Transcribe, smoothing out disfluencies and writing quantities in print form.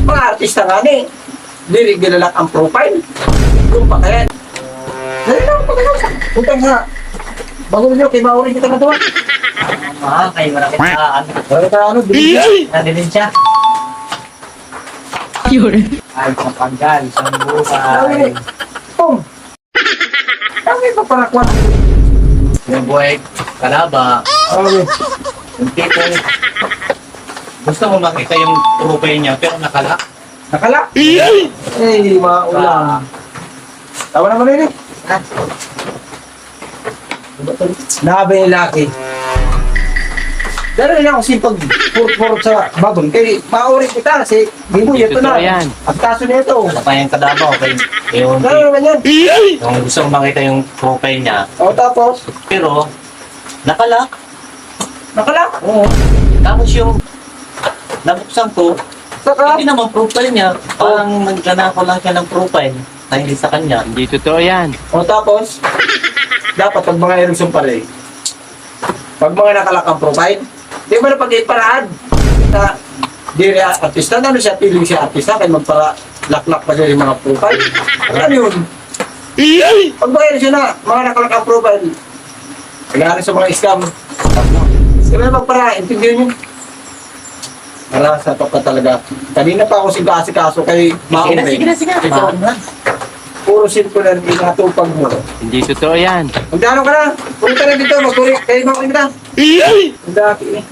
Mga artista nga ni. Dili gilalak ang profile. Kung pa kaya. Dali lang, pagkakasa. Puntang nga. Bago nyo, kay Mauri kita na tuwa. Kayo na kita, Bago ka ano, bilhin. nadilin siya. Ay, sa panggal, isang buhay. Pum! Dami pa para kuwan. Yung buhay, kalaba. Okay. Yung tipong, gusto mo makita yung profile niya, pero nakalak. Nakala? Eh, mga ulam. Tawa naman rin eh. Nabi yung laki. Pero rin ako sipag purpurot sa bagon. Kaya mauri kita kasi hindi ito na. At kaso nito. Ano pa yung kadabaw? Yung, Gano'n naman yan. yung gusto mo makita yung profile niya, O tapos, pero nakalak. nakala. Oo. Tapos yung nabuksan ko, Saka, hindi naman profile niya. Parang nagganako lang siya ng profile na hindi sa kanya. Hindi totoo yan. o tapos, dapat pag mga erosyon pala eh. Pag mga nakalakang profile, di ba na pag-iparaan na diri artista, ano siya, piling siya artista, kaya magpalaklak pa siya yung mga profile. Ano yun? Pag mga erosyon na, mga nakalakang profile, kailangan sa mga scam. Kaya na magpara, intindihan yun. Para sa top ka talaga. Kanina pa ako sigasi-kaso kay Maune. Sige na. Ikaw na. Puro simple na inatupag mo. Hindi totoo yan. Magdano ka na? Punta na dito, magturik. Kaya Maune kita. Ang dati eh.